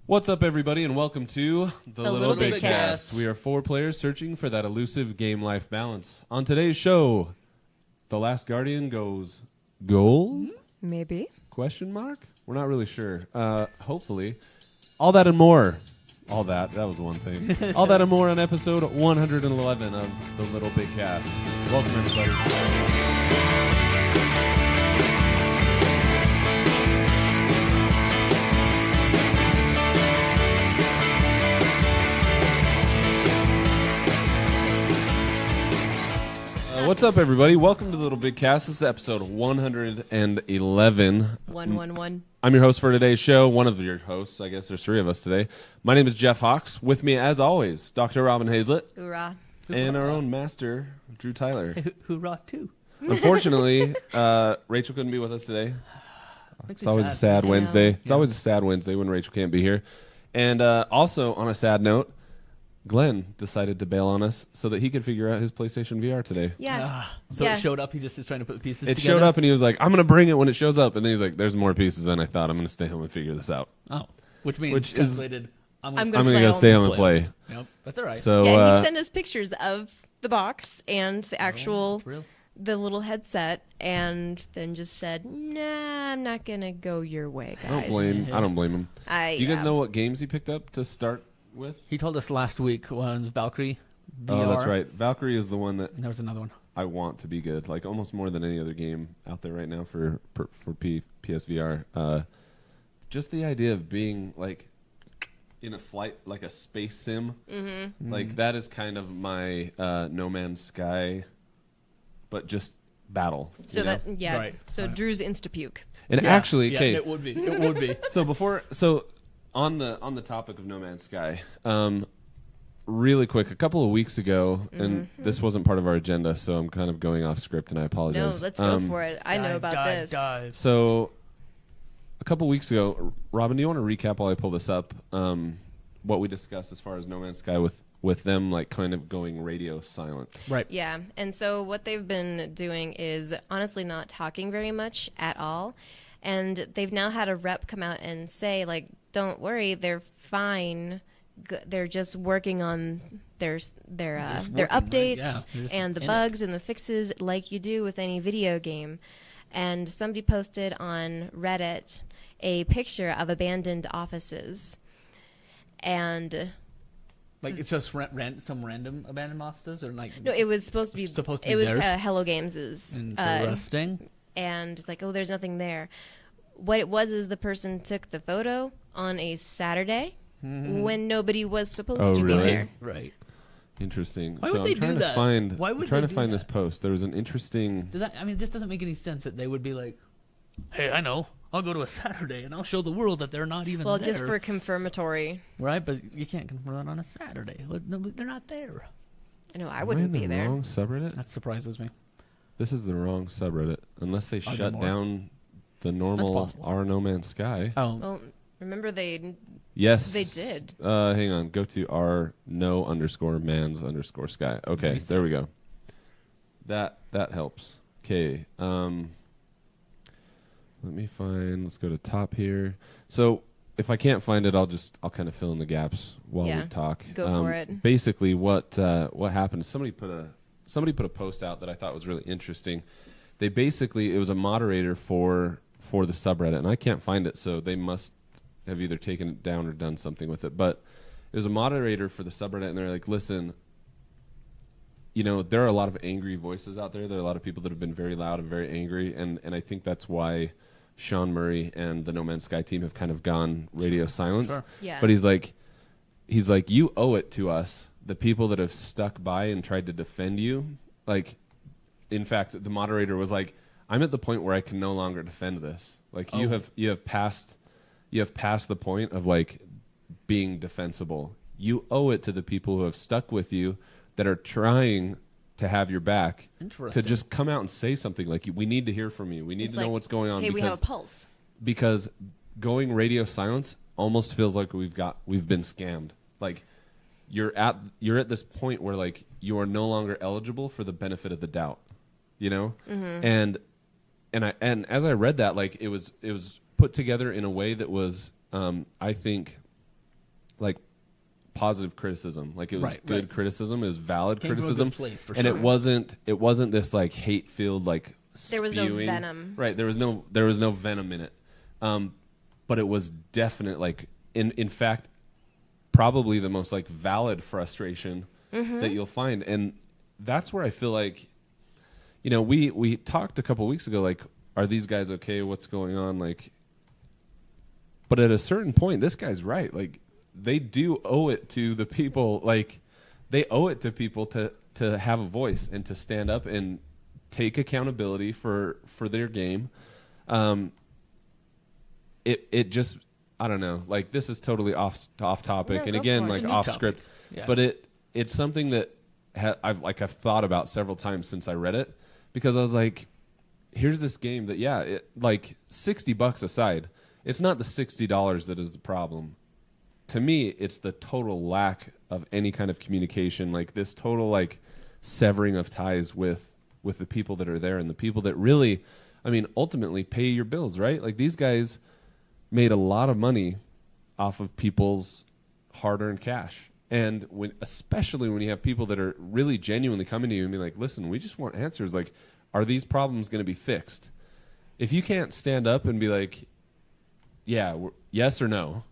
What's up, everybody, and welcome to the LittleBigKast. We are four players searching for that elusive game-life balance. On today's show, The Last Guardian goes gold? Maybe. Question mark? We're not really sure. Hopefully. All that and more. All that was one thing. All that and more on episode 111 of the LittleBigKast. Welcome, everybody. What's up, everybody? Welcome to the LittleBigKast. This is episode 111. 111. I'm your host for today's show. One of your hosts. I guess there's three of us today. My name is Jeff Hawks. With me, as always, Dr. Robin Hazlett. Hoorah. And our own master, Drew Tyler. Hoorah, too. Unfortunately, Rachel couldn't be with us today. It's always a sad Wednesday. It's always a sad Wednesday when Rachel can't be here. And also, on a sad note, Glenn decided to bail on us so that he could figure out his PlayStation VR today. Yeah. It showed up. He just is trying to put the pieces It together. showed up, and he was like, I'm going to bring it when it shows up. And then he's like, there's more pieces than I thought. I'm going to stay home and figure this out. Oh, which means Which is- translated, I'm I'm going I'm gonna going to go stay home and play. Yep, that's all right. So, Yeah, he sent us pictures of the box and the actual, It's real. the little headset, and then just said, nah, I'm not going to go your way, guys. I don't blame him. Do you guys know what games he picked up to start with? He told us last week was Valkyrie VR. Oh, that's right. Valkyrie is the one that There was another one. I want to be good, like almost more than any other game out there right now for PSVR. Just the idea of being like in a flight, like a space sim, like that is kind of my No Man's Sky, but just battle. So you know? that, yeah. Right. So Drew's insta-puke. And Yeah, actually, yeah, okay. it would be. It would be. So on the topic of No Man's Sky, really quick, a couple of weeks ago, and this wasn't part of our agenda, so I'm kind of going off script, and I No, apologize. let's go for it. I know about this. Dive. So a couple weeks ago, Robin, do you want to recap while I pull this up what we discussed as far as No Man's Sky with them like kind of going radio silent? Right. Yeah, and so what they've been doing is honestly not talking very much at all. And they've now had a rep come out and say, like, don't worry, they're fine. They're just working on their working, updates right? Yeah, they're just and the in it. bugs and the fixes like you do with any video game. And somebody posted on Reddit a picture of abandoned offices. And Like, it's just some random abandoned offices? Or like, no, it was supposed to be. It's supposed to be it was theirs? Hello Games'. Interesting. And it's like, oh, there's nothing there. What it was is the person took the photo on a Saturday when nobody was supposed to really? be there. Right. Interesting. Why so would they I'm trying do to that? find Why would I'm trying they to do find this that? post. There was an interesting Does that? I mean, this doesn't make any sense that they would be like, "Hey, I know. I'll go to a Saturday and I'll show the world that they're not even Well, there." just for confirmatory. Right, but you can't confirm that on a Saturday. No, they're not there. No, I Am wouldn't in be the there. wrong subreddit? That surprises me. This is the wrong subreddit. Unless they there shut more? down the normal possible. our No Man's Sky. Oh, Well, remember they. Yes. They did. Hang on. Go to our no_mans_sky. Okay, Nice. there we go. That helps. Okay. Let me find. Let's go to top here. So if I can't find it, I'll kind of fill in the gaps while Yeah, we talk. go for it. Basically, what happened? Somebody put a post out that I thought was really interesting. It was a moderator for the subreddit, and I can't find it, so they must have either taken it down or done something with it. But it was a moderator for the subreddit, and they're like, listen, there are a lot of angry voices out there. There are a lot of people that have been very loud and very angry, and I think that's why Sean Murray and the No Man's Sky team have kind of gone radio silence. Sure. Yeah. But he's like, you owe it to us, the people that have stuck by and tried to defend you. Like, in fact, the moderator was like, I'm at the point where I can no longer defend this. Like, you have passed the point of like being defensible. You owe it to the people who have stuck with you, that are trying to have your back, to just come out and say something. Like, we need to hear from you. We need to know what's going on. Hey, we have a pulse. Because going radio silence almost feels like we've been scammed. Like, you're at this point where like you are no longer eligible for the benefit of the doubt, and as I read that, like it was put together in a way that was I think like positive criticism. Like it was Right, good right. criticism. It was valid Came from a criticism. good place, for and sure. it wasn't this like hate filled like There was no spewing. venom. Right. There was no venom in it. But it was definite like in fact probably the most like valid frustration that you'll find. And that's where I feel like, you know, we talked a couple weeks ago, like, are these guys okay? What's going on? Like, but at a certain point, this guy's right. Like, they do owe it to the people. Like, they owe it to people to have a voice and to stand up and take accountability for their game. It just, I don't know. Like, this is totally off topic, No, and go again, for it. like It's a new off topic. script. Yeah. But it's something that I've thought about several times since I read it, because I was like, here's this game that like $60 aside, it's not the $60 that is the problem. To me, it's the total lack of any kind of communication, like this total like severing of ties with the people that are there and the people that really, I mean, ultimately pay your bills, right? Like these guys made a lot of money off of people's hard-earned cash. And especially when you have people that are really genuinely coming to you and be like, listen, we just want answers. Like, are these problems going to be fixed? If you can't stand up and be like, yeah, yes or no,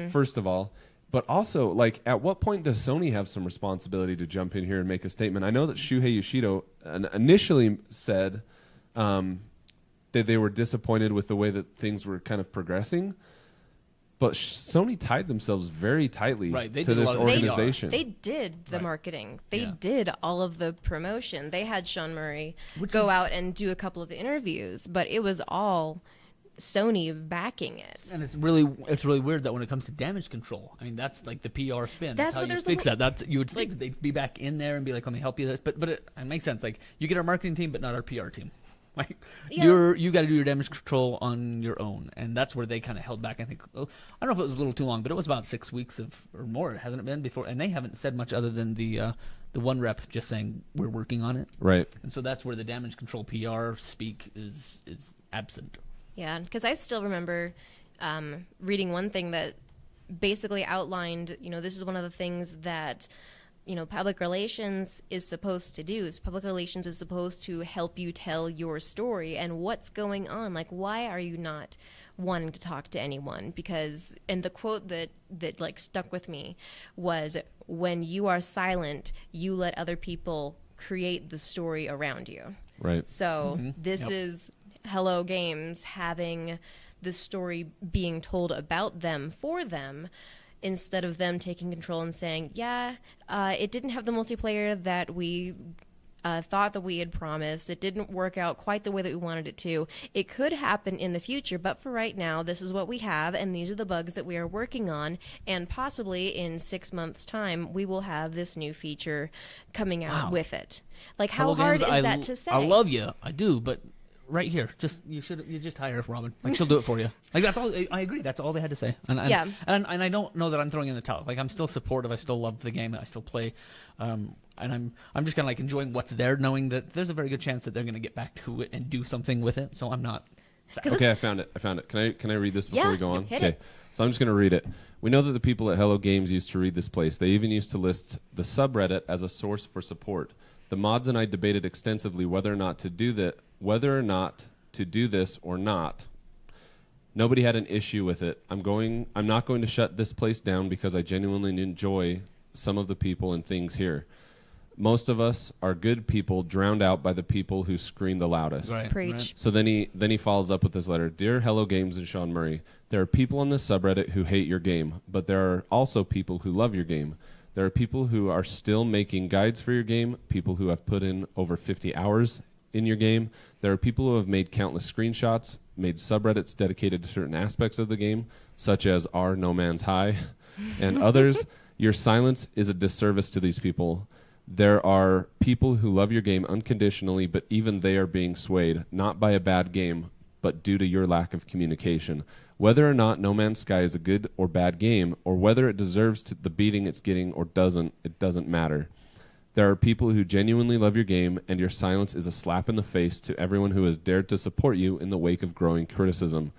first of all, but also, like, at what point does Sony have some responsibility to jump in here and make a statement? I know that Shuhei Yoshida initially said that they were disappointed with the way that things were kind of progressing, but Sony tied themselves very tightly Right, they to did a this lot of PR. organization. They did the Right. marketing. They Yeah. did all of the promotion. They had Sean Murray Which go is- out and do a couple of interviews, but it was all Sony backing it. And it's really weird that when it comes to damage control, I mean that's like the PR spin. That's how what you there's fix the that. That's you would think that they'd be back in there and be like, "Let me help you." This, but it makes sense. Like you get our marketing team, but not our PR team. Like Yeah. you got to do your damage control on your own, and that's where they kind of held back. I think I don't know if it was a little too long, but it was about 6 weeks or more, hasn't it been before? And they haven't said much other than the one rep just saying we're working on it. Right. And so that's where the damage control PR speak is absent. Yeah, because I still remember reading one thing that basically outlined, this is one of the things that, public relations is supposed to do. Is public relations is supposed to help you tell your story and what's going on. Like, why are you not wanting to talk to anyone? Because, and the quote that like stuck with me was, when you are silent, you let other people create the story around you. Right. So this Yep. is Hello Games having the story being told about them for them, instead of them taking control and saying, it didn't have the multiplayer that we thought that we had promised. It didn't work out quite the way that we wanted it to. It could happen in the future, but for right now, this is what we have, and these are the bugs that we are working on, and possibly in 6 months' time, we will have this new feature coming out Wow. with it. Like, how Hello hard Games, is that to say? I love you, I do, but right here, you just hire Robin. Like she'll do it for you. Like that's all. I agree. That's all they had to say. And Yeah. And I don't know that I'm throwing in the towel. Like I'm still supportive. I still love the game. I still play. And I'm just kind of like enjoying what's there, knowing that there's a very good chance that they're going to get back to it and do something with it. So I'm not. Okay, I found it. Can I read this before Yeah, we go on? hit Okay. it. So I'm just going to read it. We know that the people at Hello Games used to read this place. They even used to list the subreddit as a source for support. The mods and I debated extensively whether or not to do this or not. Nobody had an issue with it. I'm not going to shut this place down because I genuinely enjoy some of the people and things here. Most of us are good people drowned out by the people who scream the loudest. Right. Preach. Right. So then he follows up with this letter. Dear Hello Games and Sean Murray, there are people on this subreddit who hate your game, but there are also people who love your game. There are people who are still making guides for your game, people who have put in over 50 hours in your game. There are people who have made countless screenshots, made subreddits dedicated to certain aspects of the game, such as our No Man's High, and others. Your silence is a disservice to these people. There are people who love your game unconditionally, but even they are being swayed, not by a bad game, but due to your lack of communication. Whether or not No Man's Sky is a good or bad game, or whether it deserves the beating it's getting or doesn't, it doesn't matter. There are people who genuinely love your game, and your silence is a slap in the face to everyone who has dared to support you in the wake of growing criticism.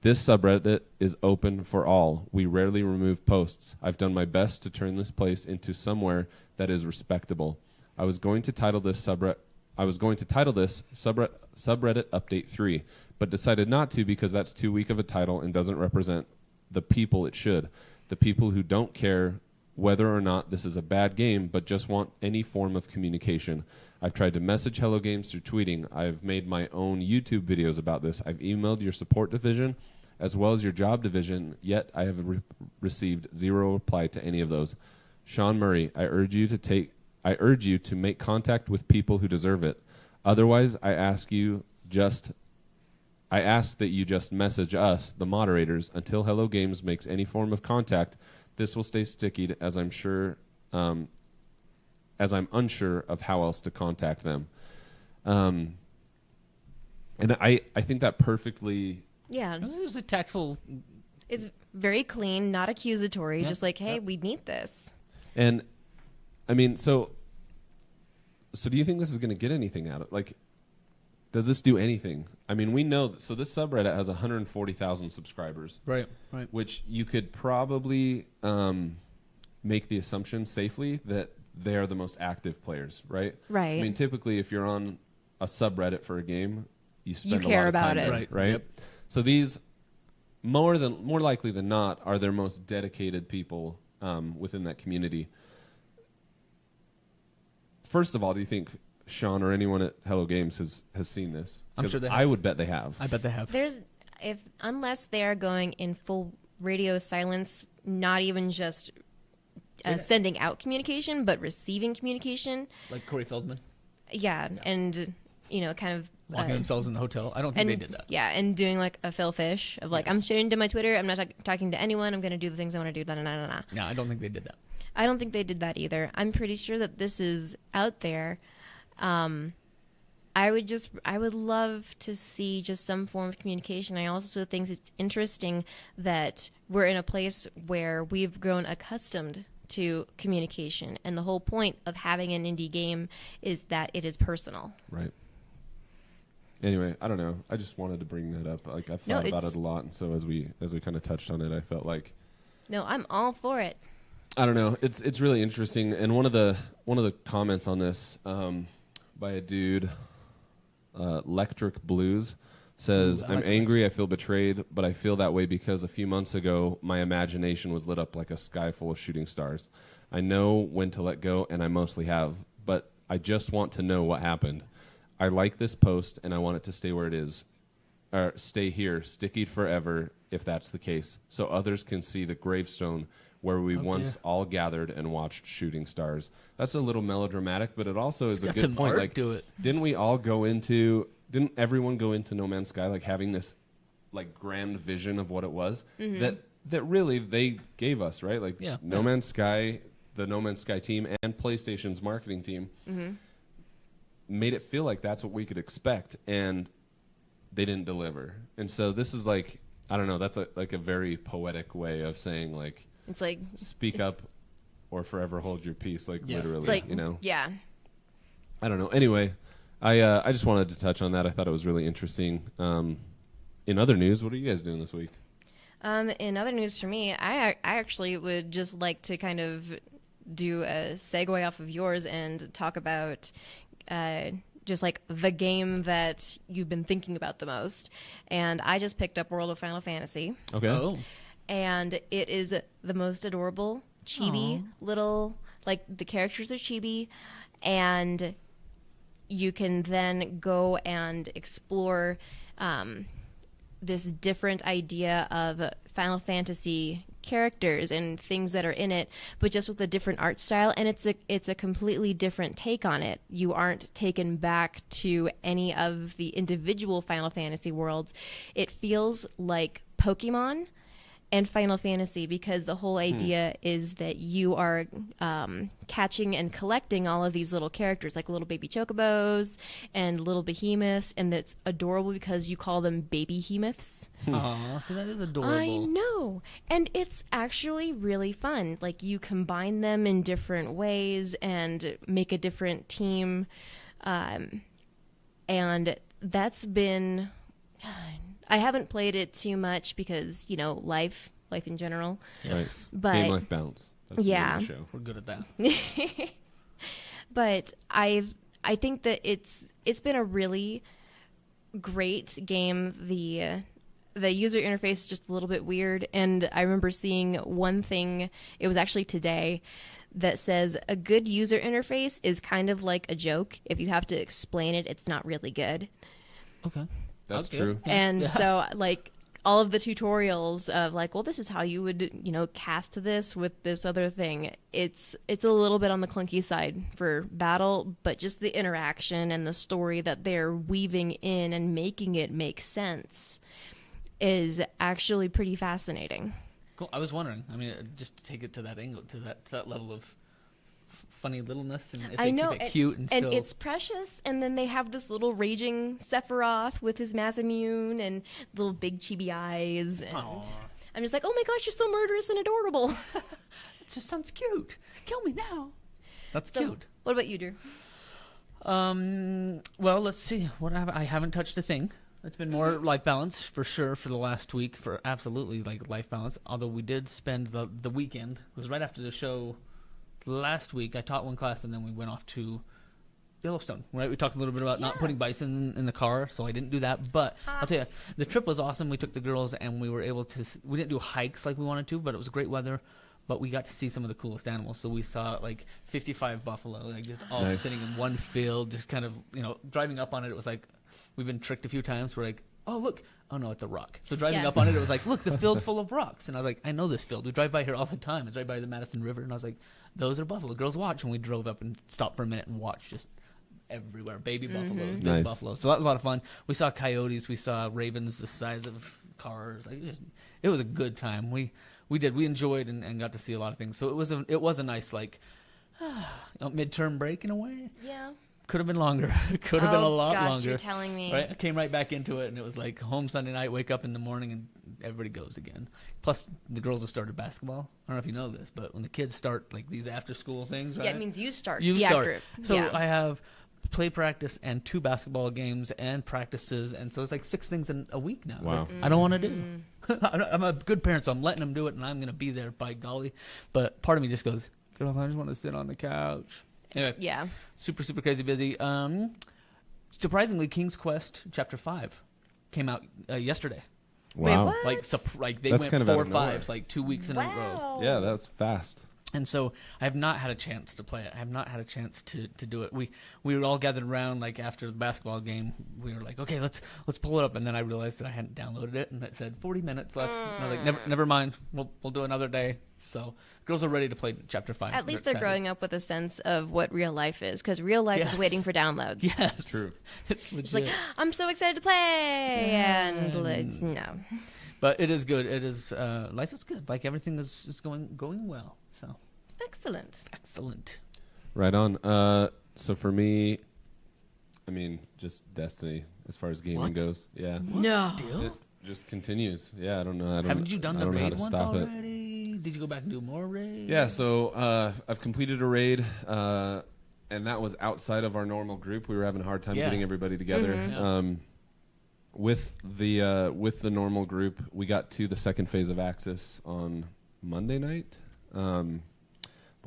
This subreddit is open for all. We rarely remove posts. I've done my best to turn this place into somewhere that is respectable. I was going to title this subreddit Update 3, but decided not to because that's too weak of a title and doesn't represent the people it should. The people who don't care whether or not this is a bad game, but just want any form of communication. I've tried to message Hello Games through tweeting. I've made my own YouTube videos about this. I've emailed your support division as well as your job division, yet I have received zero reply to any of those. Sean Murray, I urge you to make contact with people who deserve it. Otherwise, I ask that you just message us, the moderators, until Hello Games makes any form of contact. This will stay sticky, as I'm unsure of how else to contact them. And I think that perfectly. Yeah. It was a tactful. It's very clean, not accusatory. Yeah. Just like, hey, we need this. And I mean, so do you think this is going to get anything out of it? Like, does this do anything? I mean, we know so this subreddit has 140,000 subscribers. Right. Which you could probably make the assumption safely that they are the most active players, right? Right. I mean, typically, if you're on a subreddit for a game, you spend You care a lot of time about there, it. right? Yep. So these, more likely than not, are their most dedicated people within that community. First of all, do you think Sean or anyone at Hello Games has seen this? I'm sure they have. I would bet they have. I bet they have. Unless they are going in full radio silence, not even just sending out communication, but receiving communication. Like Corey Feldman Yeah. And, kind of locking themselves in the hotel. I don't think they did that. Yeah, and doing like a Phil Fish of like, I'm straight into my Twitter. I'm not talking to anyone. I'm going to do the things I want to do. Yeah, I don't think they did that. I don't think they did that either. I'm pretty sure that this is out there. I would love to see just some form of communication. I also think it's interesting that we're in a place where we've grown accustomed to communication, and the whole point of having an indie game is that it is personal. Right. Anyway, I don't know. I just wanted to bring that up. Like, I've thought about it a lot, and so as we kind of touched on it, I felt like. No, I'm all for it. I don't know. It's really interesting, and one of the comments on this by a dude, Electric Blues, says, Ooh, I'm like angry, I feel betrayed, but I feel that way because a few months ago, my imagination was lit up like a sky full of shooting stars. I know when to let go, and I mostly have, but I just want to know what happened. I like this post, and I want it to stay where it is, or stay here, sticky forever, if that's the case, so others can see the gravestone where we once all gathered and watched shooting stars. That's a little melodramatic, but it also is a good point. Like, didn't everyone go into No Man's Sky like having this like grand vision of what it was that really they gave us, right? Like No Man's Sky, the No Man's Sky team and PlayStation's marketing team made it feel like that's what we could expect, and they didn't deliver. And so this is like, I don't know, that's a very poetic way of saying like, it's like speak up or forever hold your peace, like literally, like, Yeah. I don't know. Anyway, I just wanted to touch on that. I thought it was really interesting. In other news, what are you guys doing this week? In other news for me, I actually would just like to kind of do a segue off of yours and talk about just like the game that you've been thinking about the most. And I just picked up World of Final Fantasy. Okay. Oh. And it is the most adorable, chibi little, like the characters are chibi, and you can then go and explore this different idea of Final Fantasy characters and things that are in it, but just with a different art style, and it's a completely different take on it. You aren't taken back to any of the individual Final Fantasy worlds. It feels like Pokemon and Final Fantasy, because the whole idea is that you are catching and collecting all of these little characters, like little baby chocobos and little behemoths, and that's adorable because you call them baby hemoths. Aw, so that is adorable. I know. And it's actually really fun. Like, you combine them in different ways and make a different team. And that's been... I haven't played it too much because life in general. Right. But Game-life balance. That's the name Yeah. of the show. We're good at that. But I think that it's been a really great game. The user interface is just a little bit weird, and I remember seeing one thing, it was actually today, that says a good user interface is kind of like a joke. If you have to explain it, it's not really good. Okay. That's Okay. true. And Yeah. so all of the tutorials of well, this is how you would cast this with this other thing, it's a little bit on the clunky side for battle, but just the interaction and the story that they're weaving in and making it make sense is actually pretty fascinating. Cool. I was wondering. I mean, just to take it to that angle, to that level of funny littleness, and if I they know, keep it cute and still. it's precious. And then they have this little raging Sephiroth with his Masamune and little big chibi eyes, and Aw. I'm just like, oh my gosh, you're so murderous and adorable. It just sounds cute. Kill me now. That's So, cute. what about you, Drew? Well, let's see. I haven't touched a thing. It's been more life balance for sure for the last week, for absolutely life balance. Although we did spend the weekend. It was right after the show last week. I taught one class and then we went off to Yellowstone. Right, we talked a little bit about not putting bison in the car, so I didn't do that. But I'll tell you, the trip was awesome. We took the girls and we were able to. We didn't do hikes like we wanted to, but it was great weather. But we got to see some of the coolest animals. So we saw 55 buffalo, just all Nice. sitting in one field, just kind of driving up on it. It was like we've been tricked a few times. We're like, oh look, oh no, it's a rock. So driving Yeah. up on it, it was like, look, the field full of rocks. And I was like, I know this field. We drive by here all the time. It's right by the Madison River. And I was like, those are buffalo. Girls watch. And we drove up and stopped for a minute and watched just everywhere. Baby buffaloes, big Nice. buffaloes. So that was a lot of fun. We saw coyotes. We saw ravens the size of cars. It was a good time. We enjoyed and got to see a lot of things. So it was a nice midterm break in a way. Yeah. Could have been longer. Could have been a lot gosh, longer. You're telling me. Right? I came right back into it, and it was like home Sunday night, wake up in the morning, and everybody goes again. Plus, the girls have started basketball. I don't know if you know this, but when the kids start these after-school things, right? Yeah, it means you start. You the start. After, So yeah. I have play practice and 2 basketball games and practices, and so it's 6 things in a week now. Wow. I don't want to do. I'm a good parent, so I'm letting them do it, and I'm going to be there by golly. But part of me just goes, girls, I just want to sit on the couch. Anyway, Yeah. super crazy busy. Surprisingly, King's Quest Chapter 5 came out yesterday. Wow. Wait, what? They That's went kind of 4 out or of nowhere. 5, 2 weeks in a row. Wow. Yeah, that's fast. And so I have not had a chance to play it. I have not had a chance to do it. We were all gathered around after the basketball game. We were like, okay, let's pull it up. And then I realized that I hadn't downloaded it, and it said 40 minutes left. And I was like, never mind. We'll do another day. So girls are ready to play Chapter 5. At least they're growing up with a sense of what real life is, because real life Yes. is waiting for downloads. Yes, It's true. It's legit. It's like, I'm so excited to play, and no. But it is good. It is life is good. Everything is going well. So excellent. Right on. So for me, I mean, just Destiny as far as gaming What? goes. Yeah. No. Still? It just continues. Yeah, I don't know. Haven't you done I the don't know how raid to once stop it. already? Did you go back and do more raids? Yeah, so I've completed a raid, and that was outside of our normal group. We were having a hard time Yeah. getting everybody together. Mhm. With the normal group, we got to the second phase of Axis on Monday night, but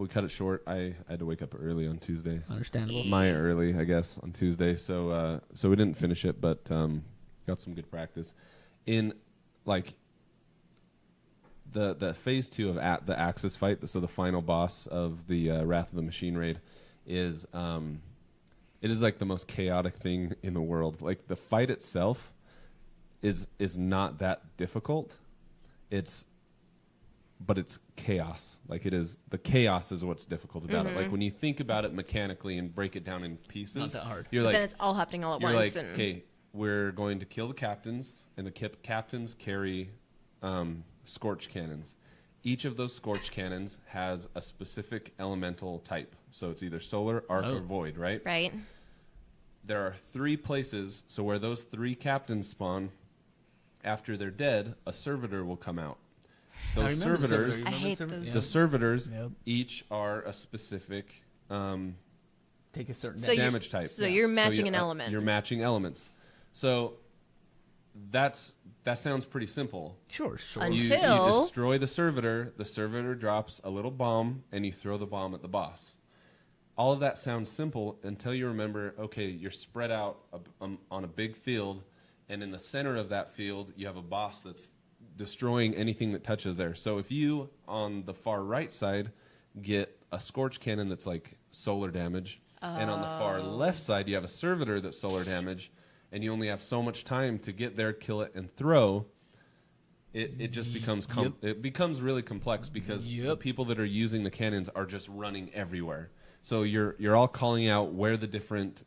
we cut it short. I had to wake up early on Tuesday. Understandable. My early, I guess, on Tuesday. So we didn't finish it, but got some good practice in the phase 2 of the Axis fight. So the final boss of the Wrath of the Machine raid is it is the most chaotic thing in the world. The fight itself is not that difficult. But it's chaos. It is the chaos is what's difficult about it. When you think about it mechanically and break it down in pieces, Not that hard. You're But then it's all happening all at you're once. okay, we're going to kill the captains, and the captains carry scorch cannons. Each of those scorch cannons has a specific elemental type. So it's either solar, arc, or void, right? Right. There are 3 places, so where those 3 captains spawn, after they're dead, a servitor will come out. Those remember the servitors, servitor. I hate Remember the those. the servitors, Yep. each are a specific Take a certain So you- damage type. so you're matching you- an element. You're matching elements. So that sounds pretty simple. Sure. You Until destroy the servitor drops a little bomb, and you throw the bomb at the boss. All of that sounds simple until you remember, okay, you're spread out on a big field, and in the center of that field, you have a boss that's destroying anything that touches there. So if you, on the far right side, get a scorch cannon that's like solar damage, and on the far left side, you have a servitor that's solar damage, and you only have so much time to get there, kill it, and throw, it just becomes it becomes really complex because the people that are using the cannons are just running everywhere. So you're all calling out where the different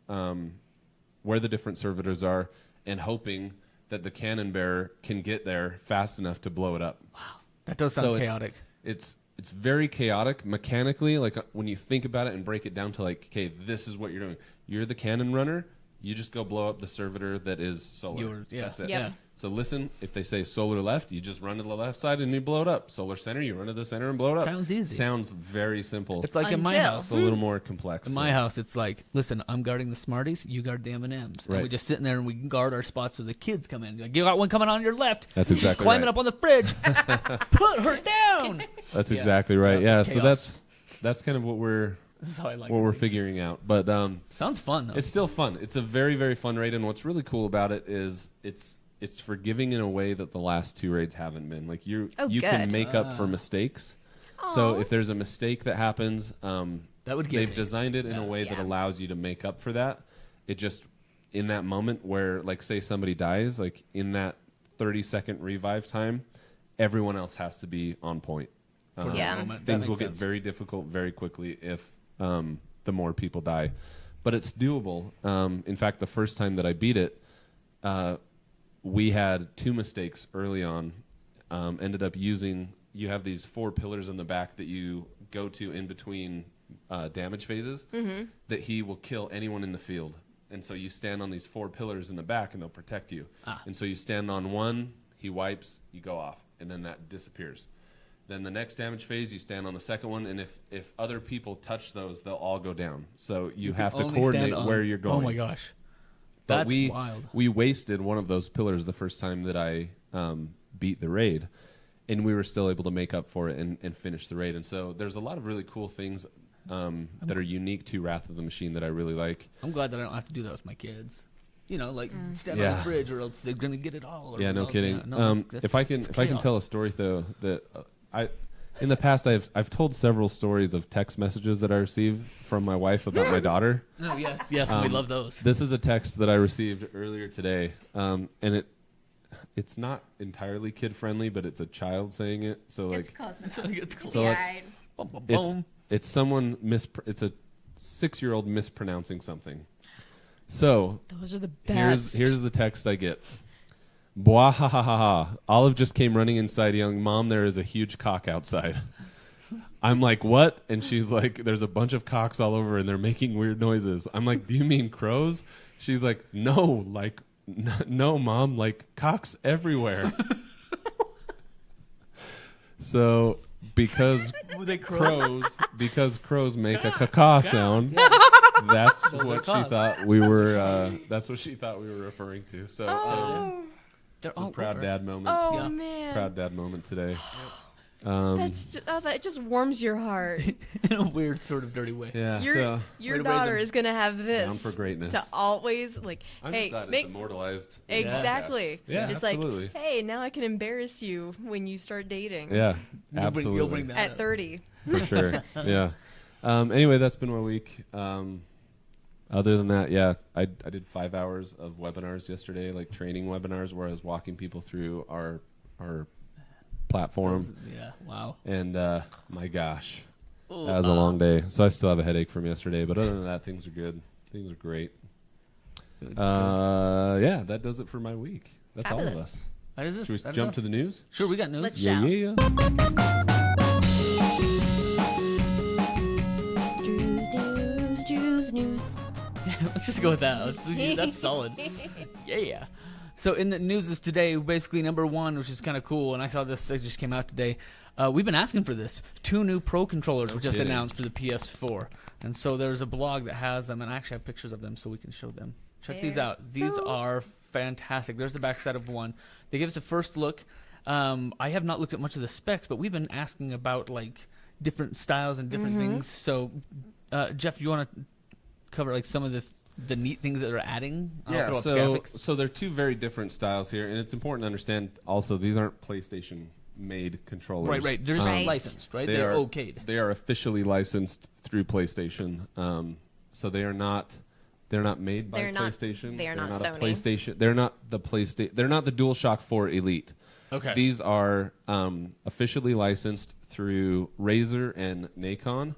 servitors are and hoping that the cannon bearer can get there fast enough to blow it up. Wow, that does sound chaotic. It's very chaotic mechanically. Like when you think about it and break it down to like, okay, this is what you're doing. You're the cannon runner. You just go blow up the servitor that is solar. That's it. Yep. Yeah. So listen, if they say solar left, you just run to the left side and you blow it up. Solar center, you run to the center and blow it up. Sounds easy. Sounds very simple. It's like in my house. It's a little more complex. In my house, it's like, listen, I'm guarding the Smarties, you guard the M&Ms. And Right. we just sit in there and we guard our spots so the kids come in. Like, you got one coming on your left. That's She's exactly climbing right. up on the fridge. Put her down. That's exactly right. Yeah, so chaos. that's kind of what we're This is how I like we're things. figuring out. But Sounds fun, though. it's still fun. It's a very, very fun raid, and what's really cool about it is it's forgiving in a way that the last two raids haven't been. Like you good. can make up for mistakes. So if there's a mistake that happens, that would get they've me. designed it in a way that Yeah. allows you to make up for that. It just in that moment where, like, say somebody dies, like in that 30-second revive time, everyone else has to be on point. For that Yeah. moment. That Things makes will get sense. very difficult very quickly if the more people die. But it's doable. In fact, the first time that I beat it, we had two mistakes early on. Ended up using, you have these 4 pillars in the back that you go to in between damage phases that he will kill anyone in the field. And so you stand on these 4 pillars in the back and they'll protect you. And so you stand on one, he wipes, you go off, and then that disappears. Then the next damage phase, you stand on the second one, and if other people touch those, they'll all go down. So you have to only coordinate stand on- where you're going. Oh my gosh. But That's wild. We wasted one of those pillars the first time that I beat the raid, and we were still able to make up for it and finish the raid. And so there's a lot of really cool things that are unique to Wrath of the Machine that I really like. I'm glad that I don't have to do that with my kids. You know, like stand on Yeah. the fridge, or else they're gonna get it all. Or Yeah, no else- kidding. yeah, no, that's if I can chaos. tell a story though, that in the past I've told several stories of text messages that I received from my wife about my daughter. Oh yes, we love those. This is a text that I received earlier today, and it's not entirely kid friendly, but it's a child saying it. So it's like close enough. So it's cool. So let's- Yeah, Boom, boom, it's boom. it's someone it's a 6-year-old mispronouncing something. So those are the best. here's the text I get. Bwah ha ha ha ha. Olive just came running inside yelling, "Mom, there is a huge cock outside." I'm like, "What?" And she's like, "There's a bunch of cocks all over and they're making weird noises." I'm like, "Do you mean crows?" She's like, "No, like no, Mom, like cocks everywhere." So because crows make a caw sound, that's Those are what she caws. thought we were. That's what she thought we were referring to. So They're it's a all proud over. dad moment. Oh Yeah. man, Proud dad moment today. that just warms your heart. in a weird sort of dirty way. Yeah. Your So Way to raise daughter them. is gonna have this down for greatness. to always like. I'm hey, just glad make it's immortalized. exactly. Yeah, it's absolutely. like, hey, now I can embarrass you when you start dating. Yeah, You'll bring absolutely. that At up. 30. For sure. Yeah. Anyway, that's been my week. Other than that, yeah, I did 5 hours of webinars yesterday, like training webinars, where I was walking people through our platform. Yeah. Wow. And my gosh, that was a long day. So I still have a headache from yesterday, but other than that, things are good. Things are great. Yeah, that does it for my week. That's all of Fabulous. us. That is this. Should we That is jump us. to the news? Sure, we got news. Let's Yeah, shout. yeah. News. Let's just go with that. That's solid. Yeah. So in the news this today, basically number one, which is kind of cool, and I saw this, it just came out today. We've been asking for this. 2 new Pro controllers were just kidding. announced for the PS4. And so there's a blog that has them, and I actually have pictures of them so we can show them. Check these They're out. These so are fantastic. There's the backside of one. They give us a first look. I have not looked at much of the specs, but we've been asking about like different styles and different things. So, Jeff, you want to cover like some of the neat things that they're adding? So they're two very different styles here, and it's important to understand also these aren't PlayStation-made controllers. Right. They're just licensed, right? They're okayed. They are officially licensed through PlayStation. So they are not. They're not made by PlayStation. They're not not Sony. a PlayStation. They're not the PlayStation. They're not the DualShock 4 Elite. Okay. These are officially licensed through Razer and Nikon.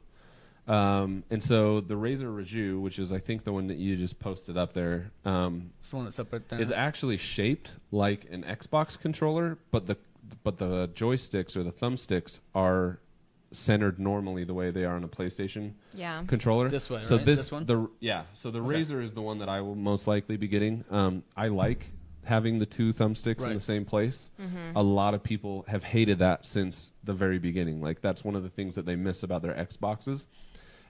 And so the Razer Raju, which is I think the one that you just posted up there, It's the one that's up right there. is actually shaped like an Xbox controller, but the joysticks or the thumbsticks are centered normally the way they are on a PlayStation controller. This way, so right? this one? So the Razer is the one that I will most likely be getting. I like having the two thumbsticks in the same place. A lot of people have hated that since the very beginning. Like that's one of the things that they miss about their Xboxes.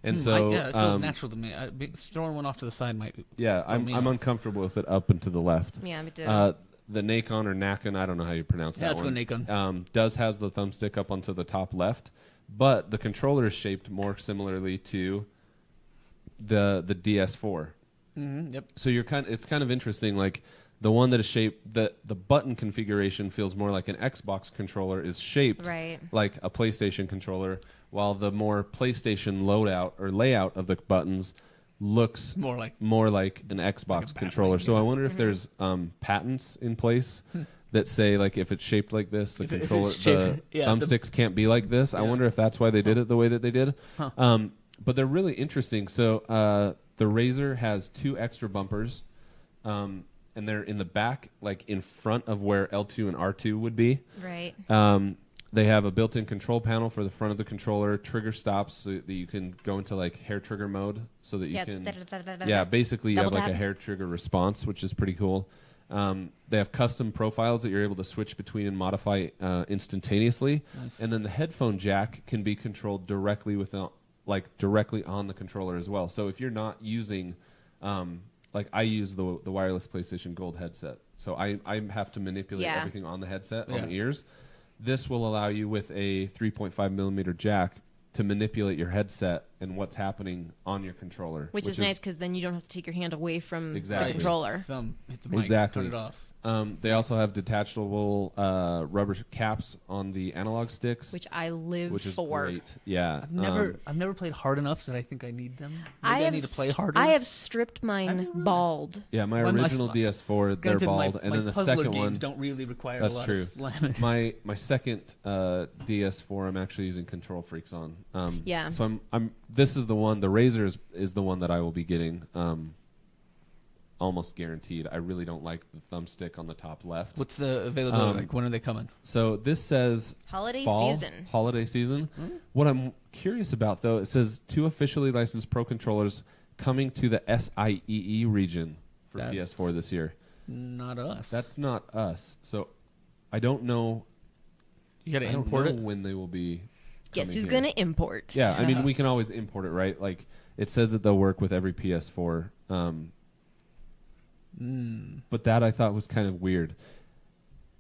And so it feels natural to me. Throwing one off to the side might. I'm uncomfortable with it up and to the left. Yeah, me too. The Nikon or Nakon, I don't know how you pronounce that one. Yeah, let's go Nikon. Does has the thumbstick up onto the top left, but the controller is shaped more similarly to the DS4. Yep. So it's kind of interesting. Like the one that is shaped, the button configuration feels more like an Xbox controller is shaped like a PlayStation controller, while the more PlayStation loadout or layout of the buttons looks more like an Xbox controller. So I wonder if there's patents in place that say like if it's shaped like this, the controller, the thumbsticks can't be like this. I wonder if that's why they did it the way that they did. But they're really interesting. So the Razer has two extra bumpers, and they're in the back, like in front of where L2 and R2 would be. Right. They have a built-in control panel for the front of the controller, trigger stops so that you can go into like hair trigger mode so that you can... basically you have like a hair trigger response, which is pretty cool. They have custom profiles that you're able to switch between and modify instantaneously. Nice. And then the headphone jack can be controlled directly directly on the controller as well. So if you're not using... like I use the wireless PlayStation Gold headset. So I have to manipulate everything on the headset, on the ears. This will allow you with a 3.5 millimeter jack to manipulate your headset and what's happening on your controller. Which is nice because then you don't have to take your hand away from the controller. Hit the mic, exactly. Turn it off. They also have detachable rubber caps on the analog sticks, which I live which is for. Great. Yeah, I've never played hard enough that I think I need them. Maybe I need to play harder. I have stripped mine bald. Yeah, my original DS4, they're bald, and then the second one don't really require that's a lot true. of slamming. My second DS4, I'm actually using Control Freaks on. So I'm. This is the one. The Razer is the one that I will be getting. Almost guaranteed. I really don't like the thumbstick on the top left. What's the availability like? When are they coming? So this says holiday season. Mm-hmm. What I'm curious about, though, it says 2 officially licensed Pro controllers coming to the SIEE region for PS4 this year. Not us. That's not us. So I don't know. You got to import it when they will be. Guess who's going to import? Yeah, I mean we can always import it, right? Like it says that they'll work with every PS4. But that I thought was kind of weird.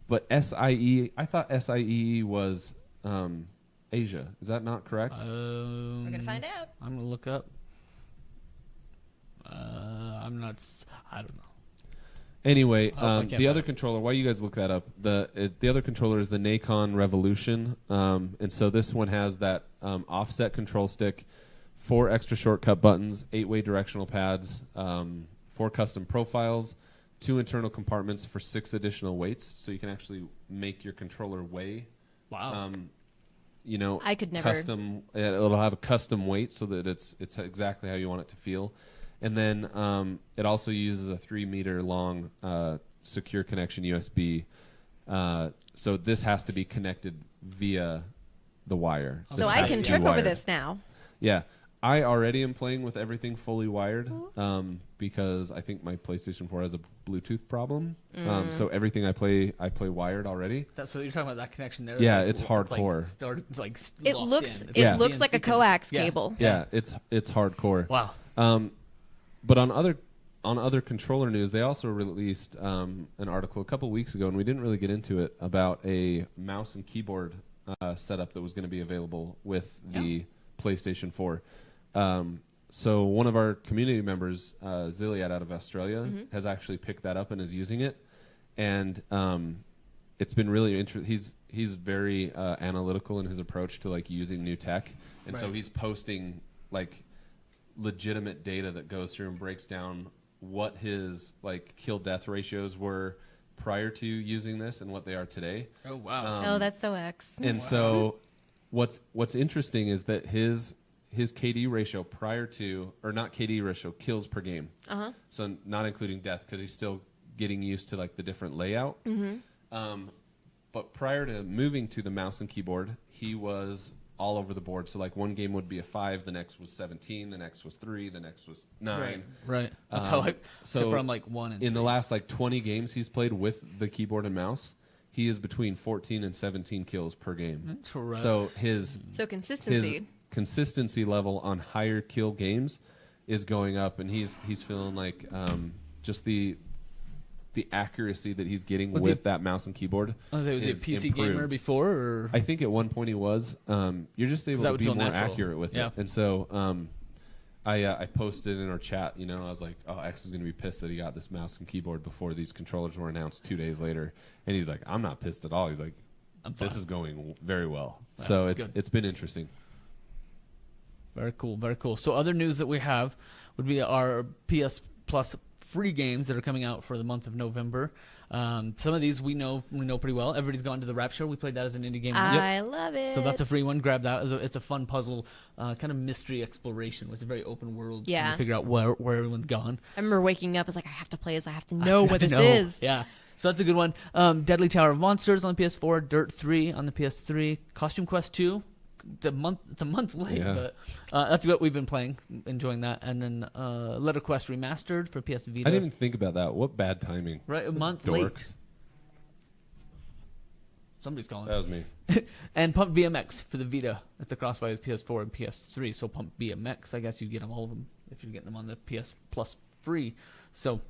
But SIE, I thought SIE was Asia. Is that not correct? We're going to find out. I'm going to look up. I don't know. Anyway, the other controller, while you guys look that up, the other controller is the Nikon Revolution. And so this one has that offset control stick, 4 extra shortcut buttons, 8-way directional pads, 4 custom profiles, 2 internal compartments for 6 additional weights, so you can actually make your controller weigh. Wow. I could never. It'll have a custom weight so that it's exactly how you want it to feel, and then it also uses a 3-meter long secure connection USB. So this has to be connected via the wire. So I can trip over this now. Yeah. I already am playing with everything fully wired because I think my PlayStation 4 has a Bluetooth problem. So everything I play wired already. So you're talking about that connection there? Yeah, it's hardcore. It looks like a coax cable. Yeah, it's hardcore. Wow. But on other on other controller news, they also released an article a couple weeks ago, and we didn't really get into it, about a mouse and keyboard setup that was going to be available with the PlayStation 4. So one of our community members, Ziliad out of Australia, has actually picked that up and is using it. And it's been really interesting. He's very analytical in his approach to like using new tech. And so he's posting like legitimate data that goes through and breaks down what his like kill-death ratios were prior to using this and what they are today. Oh, wow. Oh, that's so X. And so what's interesting is that his KD ratio prior to, or not KD ratio, kills per game. So not including death, because he's still getting used to like the different layout. But prior to moving to the mouse and keyboard, he was all over the board. So like one game would be a 5, the next was 17, the next was 3, the next was 9. Right. That's how so from like 1 and 3. In the last like 20 games he's played with the keyboard and mouse, he is between 14 and 17 kills per game. So his consistency level on higher kill games is going up, and he's feeling like just the accuracy that he's getting with that mouse and keyboard. Was he a PC gamer before? Or? I think at one point he was. You're just able to be more accurate with it. And so I posted in our chat, I was like, oh, X is going to be pissed that he got this mouse and keyboard before these controllers were announced 2 days later. And he's like, I'm not pissed at all. He's like, this is going very well. So it's been interesting. Very cool, very cool. So other news that we have would be our PS Plus free games that are coming out for the month of November. Some of these we know pretty well. Everybody's Gone to the Rapture. We played that as an indie game. I love it. So that's a free one. Grab that. It's a fun puzzle, kind of mystery exploration. It's a very open world. Yeah. Trying to figure out where everyone's gone. I remember waking up, I was like, I have to play this. I have to know what this is. Yeah. So that's a good one. Deadly Tower of Monsters on PS4. Dirt 3 on the PS3. Costume Quest 2. It's a month late, but that's what we've been playing, enjoying that. And then Letter Quest Remastered for PS Vita. I didn't even think about that. What bad timing. Right, a month late. Somebody's calling. That was me. And Pump BMX for the Vita. It's a crossbuy with PS4 and PS3. So Pump BMX, I guess you get them, all of them, if you're getting them on the PS Plus free. So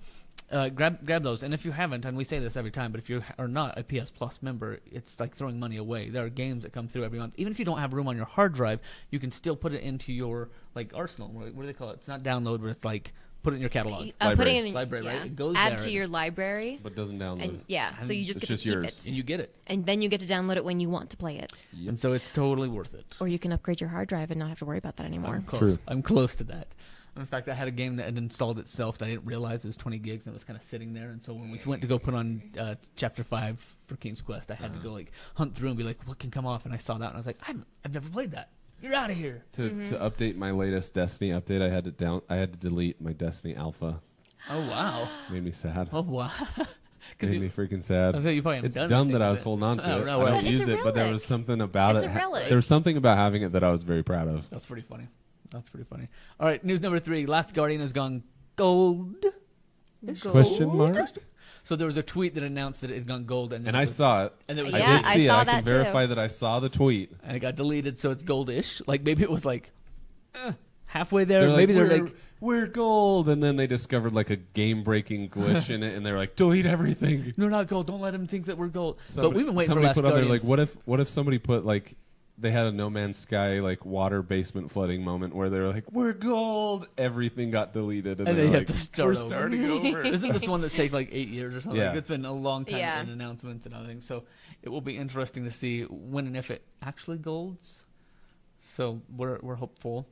grab those. And if you haven't, and we say this every time, but if you are not a PS Plus member, it's like throwing money away. There are games that come through every month. Even if you don't have room on your hard drive, you can still put it into your like arsenal. What do they call it? It's not download, but it's like put it in your catalog. Library. Library, right? It goes Add there to your library. But doesn't download it. So you just get to keep yours. it. And you get it. And then you get to download it when you want to play it. Yep. And so it's totally worth it. Or you can upgrade your hard drive and not have to worry about that anymore. I'm close. True. I'm close to that. In fact, I had a game that had installed itself that I didn't realize it was 20 gigs and it was kind of sitting there. And so when we went to go put on Chapter 5 for King's Quest, I had to go like hunt through and be like, what can come off? And I saw that and I was like, I've never played that. You're out of here. To update my latest Destiny update, I had to delete my Destiny alpha. Oh, wow. Made me sad. Oh, wow. Made me freaking sad. You probably haven't it's done dumb that I was it. holding on to it. No, I don't But use it's a it, but there relic. was something about It's it. a relic. There was something about having it that I was very proud of. That's pretty funny. All right, news number 3. Last Guardian has gone gold. Question mark? So there was a tweet that announced that it had gone gold. And I saw it. And there was I Yeah, did I see saw it. I that can verify that I saw the tweet. And it got deleted, so it's goldish. Like maybe it was like halfway there. They're Maybe like, they're like, we're gold. And then they discovered like a game-breaking glitch in it, and they're like, delete everything. no, not gold. Don't let them think that we're gold. But we've been waiting for somebody Last put on Guardian. there, like, what if somebody put like they had a No Man's Sky like water basement flooding moment where they're like, we're gold. Everything got deleted, and And they're they like, have to start we're over. starting over. Isn't this one that's taken like 8 years or something? Yeah. Like, it's been a long time Yeah. in announcements and everything. So it will be interesting to see when and if it actually golds. So we're hopeful.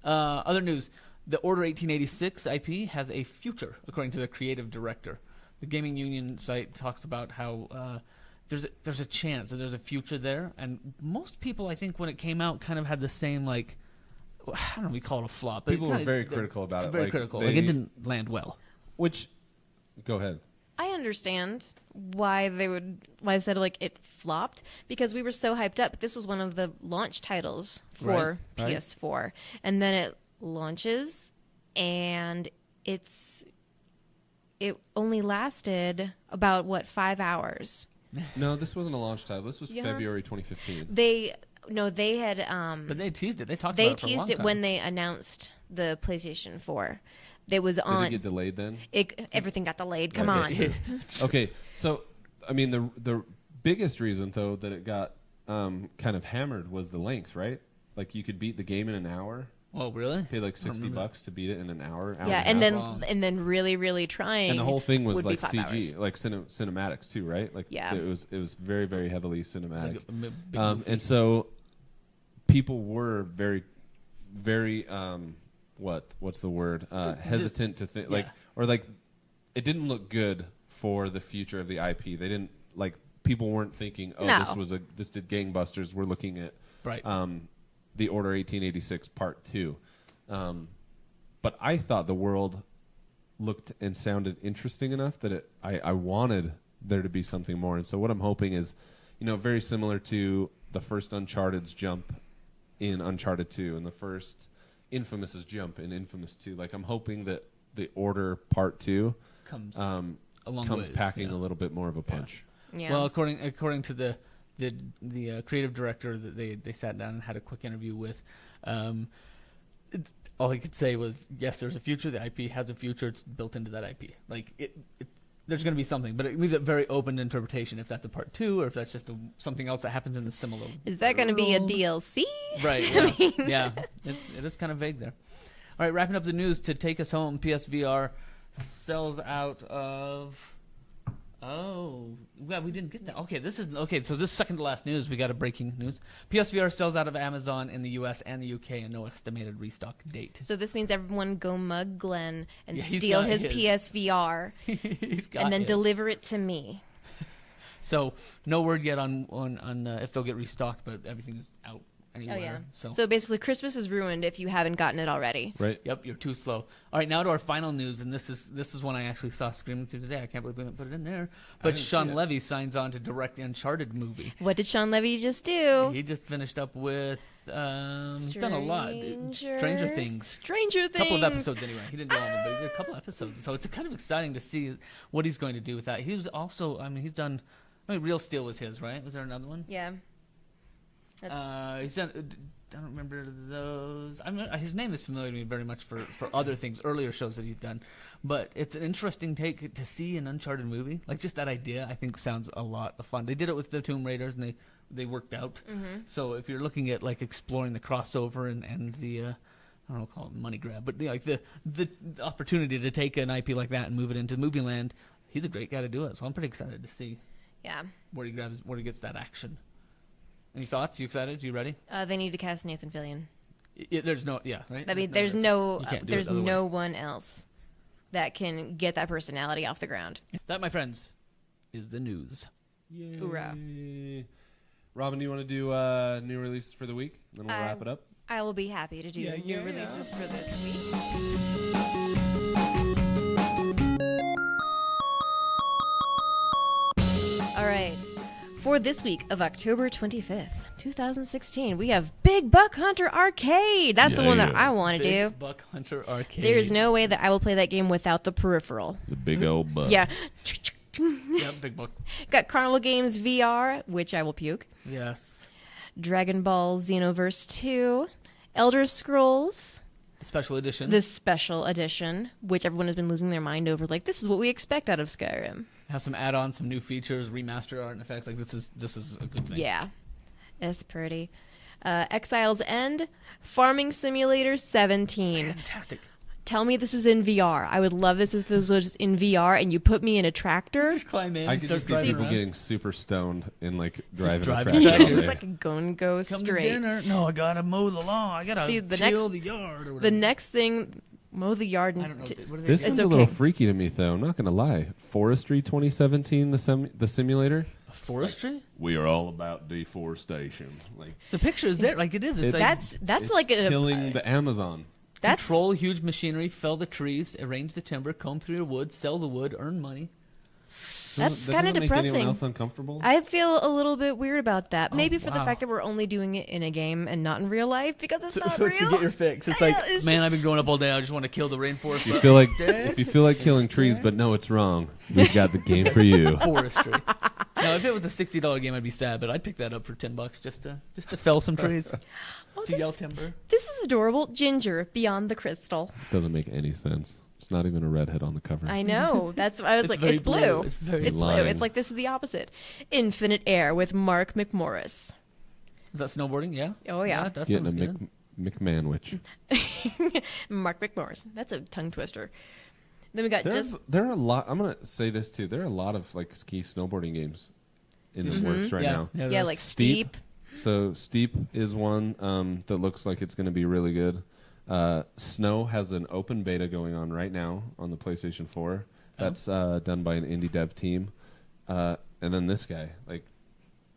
Other news: the Order 1886 IP has a future, according to the creative director. The Gaming Union site talks about how there's a chance that there's a future there, and most people, I think, when it came out, kind of had the same like. I don't know. We call it a flop. But People were very critical about it. Very like, critical. They, Like it didn't land well. Which, go ahead. I understand why they said like it flopped, because we were so hyped up. This was one of the launch titles for Right. PS4, and then it launches, and it only lasted about 5 hours. No, this wasn't a launch title. This was Yeah. February 2015. They had But they teased it. They talked they about it for a long teased it time. when they announced the PlayStation 4. It was Did on. it get delayed then? Everything got delayed. Come Yeah, on. that's true. Okay, so I mean the biggest reason though that it got kind of hammered was the length, right? Like you could beat the game in an hour. Oh, really? Pay like $60 to beat it in an hour. Yeah, and then really trying. And the whole thing was would be like 5 CG, hours. like cinematics too, right? Like Yeah. it was very very heavily cinematic. Like a big movie. And so people were very what's the word? Hesitant to think like it didn't look good for the future of the IP. They didn't like people weren't thinking, oh, No. this did gangbusters. We're looking at Right. The Order 1886 Part 2. But I thought the world looked and sounded interesting enough that I wanted there to be something more. And so what I'm hoping is, very similar to the first Uncharted's jump in Uncharted 2 and the first Infamous's jump in Infamous 2. Like I'm hoping that the Order Part 2 comes comes packing a little bit more of a punch. Yeah. Well, according to the creative director that they sat down and had a quick interview with, all he could say was, yes, there's a future. The IP has a future. It's built into that IP. Like there's going to be something, but it leaves it very open to interpretation. If that's a part 2, or if that's just something else that happens in the similar. Is that going to be a world. DLC? Right. Yeah. Yeah. It is kind of vague there. All right, wrapping up the news to take us home. PSVR sells out of. Oh, yeah, we didn't get that. Okay, so this second to last news, we got a breaking news. PSVR sells out of Amazon in the US and the UK and no estimated restock date. So this means everyone go mug Glenn and Yeah, he's steal got his his. PSVR He's got and then his. deliver it to me. So no word yet on if they'll get restocked, but everything's out anywhere. Oh yeah. So So basically, Christmas is ruined if you haven't gotten it already. Right? yep, you're too slow. All right, now to our final news, and this is one I actually saw screaming through today. I can't believe we didn't put it in there. But didn't see Shawn it. Levy signs on to direct the Uncharted movie. What did Shawn Levy just do? He just finished up with he's done a lot. Stranger Things. Stranger Things. A couple of episodes anyway. He didn't do all of them, but he did a couple of episodes. So it's kind of exciting to see what he's going to do with that. He was also, he's done. Real Steel was his, right? Was there another one? Yeah. He's done. I don't remember those. His name is familiar to me very much for other things, earlier shows that he's done. But it's an interesting take to see an Uncharted movie. Like, just that idea, I think, sounds a lot of fun. They did it with the Tomb Raiders, and they worked out. Mm-hmm. So if you're looking at, like, exploring the crossover and the, I don't know, call it money grab, but the opportunity to take an IP like that and move it into movie land, he's a great guy to do it. So I'm pretty excited to see Yeah. where he gets that action. Any thoughts? You excited? You ready? They need to cast Nathan Fillion. Right? I mean, there's no You can't do it the other way. one else that can get that personality off the ground. That, my friends, is the news. Yay. Hoorah. Robin, do you want to do new releases for the week? Then we'll wrap it up. I will be happy to do new releases for this week. All right. For this week of October 25th, 2016, we have Big Buck Hunter Arcade. That's the one that I want to do. Big Buck Hunter Arcade. There is no way that I will play that game without the peripheral. The big old butt. Yeah. Yep, Big Buck. Got Carnival Games VR, which I will puke. Yes. Dragon Ball Xenoverse 2. Elder Scrolls, The special edition. the special edition, which everyone has been losing their mind over. Like, this is what we expect out of Skyrim. Has some add-ons, some new features, remastered art and effects. Like, this is a good thing. Yeah, it's pretty. Exile's End, Farming Simulator 17. Fantastic. Tell me this is in VR. I would love this if this was in VR and you put me in a tractor. Just climb in. I could start just see driving people around. getting super stoned and like driving a driving tractor. a all It's tractor. just day. like going go Come straight. to dinner. No, I gotta mow the lawn. I gotta See, the chill the yard. Or whatever. The next thing, mow the yard. I And don't know. What are they This doing? one's It's a little okay. freaky to me, though. I'm not going to lie. Forestry 2017, the simulator. Forestry? We are all about deforestation. Like The picture is there. Like, it is. It's like that's it's like a killing the Amazon. that's control huge machinery, fell the trees, arrange the timber, comb through your wood, sell the wood, earn money. That's That kinda doesn't make anyone depressing. else uncomfortable. I feel a little bit weird about that. Maybe for the wow. fact that we're only doing it in a game and not in real life because it's not So real. to get your fix. It's I like, know, it's man, I've been growing up all day. I just want to kill the rainforest. If you but feel like instead, if you feel like killing trees, but no, it's wrong. We've got the game for you. forestry. Now, if it was a $60 game, I'd be sad, but I'd pick that up for $10 just to fell some trees, Oh, to yell timber. this is adorable. Ginger, Beyond the Crystal. Doesn't make any sense. It's not even a redhead on the cover. I know. That's I was It's like, very it's blue. It's very It's blue. blue. Lying. It's like this is the opposite. Infinite Air with Mark McMorris. Is that snowboarding? Yeah. Oh, yeah. That Getting sounds a good. McManwich. Mark McMorris. That's a tongue twister. Then we got There are a lot. I'm gonna say this too. There are a lot of like ski snowboarding games in the works right now. yeah, there's- like Steep. So Steep is one that looks like it's going to be really good. Snow has an open beta going on right now on the PlayStation 4. That's done by an indie dev team. And then this guy, like,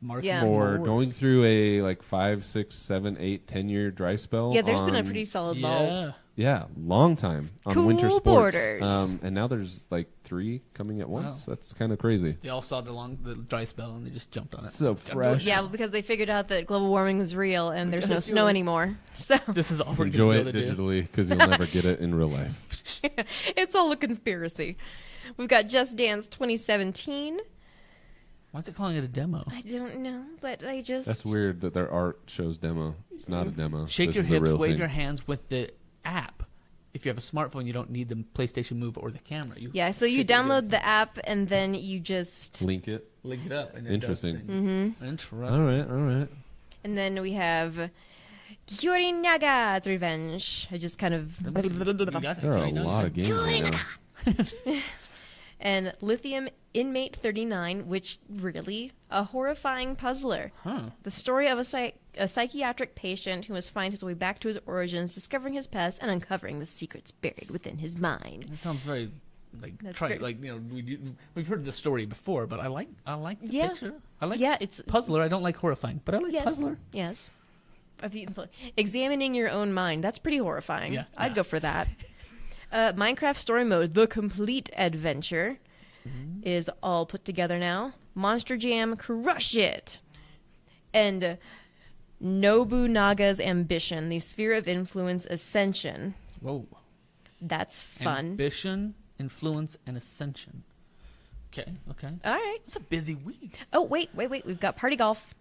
Mark Yeah. for Morris. going through a like 5, 6, 7, 8, 10-year dry spell. Yeah, there's been a on- pretty solid lull. Yeah. long time on Cool winter sports. borders. And now there's like 3 coming at once. That's kind of crazy. They all saw the dry spell and they just jumped on it. So Gotta do it fresh. Yeah, now. well, because they figured out that global warming was real and there's gotta no do snow it. anymore. So This is all we're Enjoy gonna it be able to do. digitally because you'll never get it in real life. it's all a conspiracy. We've got Just Dance 2017. Why is it calling it a demo? I don't know, but they just... That's weird that their art shows demo. It's not a demo. Shake This your is the hips, real wave thing. your hands with the app. If you have a smartphone, you don't need the PlayStation Move or the camera. Yeah, so you shake it download together. the app and then you just... Link it. Link it up. And it Interesting. does things. Interesting. All right. And then we have Yorinaga's Revenge. I just kind of... You got it. There are a I know lot of you games right now. And Lithium Inmate 39, which really a horrifying puzzler. Huh. The story of a psychiatric patient who must find his way back to his origins, discovering his past and uncovering the secrets buried within his mind. That sounds very That's try very- like we've heard the story before, but I like the Yeah. picture. I like Yeah, it's puzzler. I don't like horrifying, but I like yes, puzzler. yes. Examining your own mind. That's pretty horrifying. Yeah. I'd Yeah. go for that. Minecraft Story Mode, The Complete Adventure, is all put together now. Monster Jam, Crush It! And Nobunaga's Ambition, The Sphere of Influence Ascension. Whoa. That's fun. Ambition, influence, and ascension. Okay. All right. It's a busy week. Oh, wait. We've got Party Golf.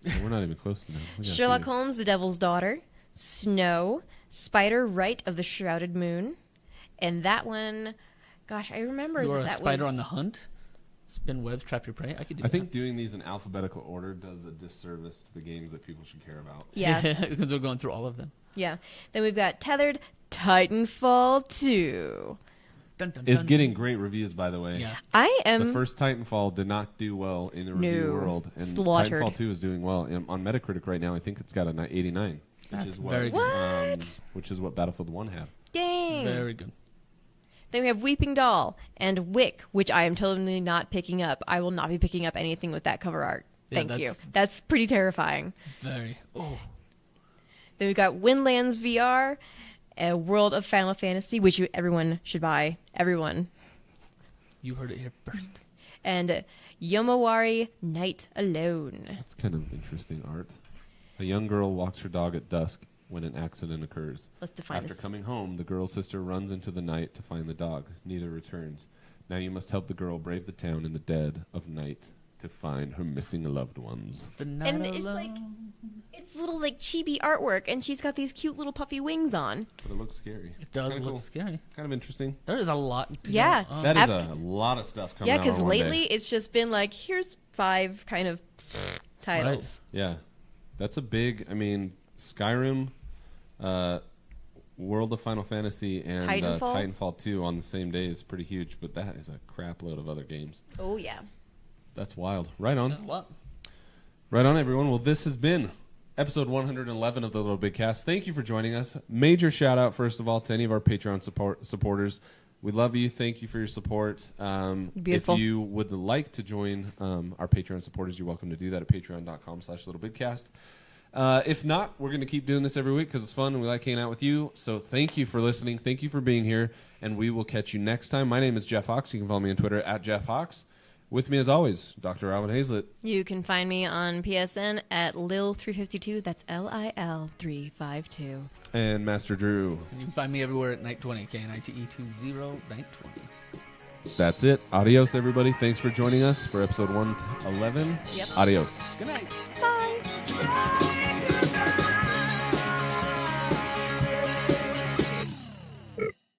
We're not even close to that. We got Sherlock you. Holmes, The Devil's Daughter. Snow. Spider, Rite of the Shrouded Moon. And that one, gosh, I remember You're that a spider was... on the hunt. Spin webs, trap your prey. I could do I think doing these in alphabetical order does a disservice to the games that people should care about. Yeah, because we're going through all of them. yeah. Then we've got Tethered, Titanfall 2. Dun, dun, It's dun. getting great reviews, by the way. Yeah. I The am... first Titanfall did not do well in the review No. world, and Slaughtered. Titanfall 2 is doing well. And on Metacritic right now, I think it's got a 89, which That's is what, very good. which is what Battlefield 1 had. Dang. Very good. Then we have Weeping Doll and Wick, which I am totally not picking up. I will not be picking up anything with that cover art. Yeah, Thank you. that's- That's pretty terrifying. Very. Oh. Then we've got Windlands VR, a World of Final Fantasy, which everyone should buy. Everyone. You heard it here first. And Yomawari Night Alone. That's kind of interesting art. A young girl walks her dog at dusk when an accident occurs. Let's define After this. coming home, the girl's sister runs into the night to find the dog. Neither returns. Now you must help the girl brave the town in the dead of night to find her missing loved ones. The night And it's like, it's little like chibi artwork, and she's got these cute little puffy wings on. But it looks scary. It does Kinda look cool. scary. Kind of interesting. There is a lot to Yeah. go on. That is After- a lot of stuff coming Yeah, out because on one day. lately it's just been like, here's 5 kind of titles. Yeah. That's a big, I mean, Skyrim, World of Final Fantasy, and Titanfall? Titanfall 2 on the same day is pretty huge, but that is a crap load of other games. Oh, yeah. That's wild. Right on. A lot. Right on, everyone. Well, this has been episode 111 of the Little Big Cast. Thank you for joining us. Major shout out, first of all, to any of our Patreon supporters. We love you. Thank you for your support. Beautiful. If you would like to join our Patreon supporters, you're welcome to do that at patreon.com/littlebigcast. If not, we're going to keep doing this every week because it's fun and we like hanging out with you. So thank you for listening. Thank you for being here, and we will catch you next time. My name is Jeff Hawks. You can follow me on Twitter at Jeff Hawks. With me, as always, Dr. Alvin Hazlett. You can find me on PSN at Lil352. That's LIL352. And Master Drew. And you can find me everywhere at Night20, KNITE20 Night20. That's it. Adios, everybody. Thanks for joining us for episode 111. Yep. Adios. Good night.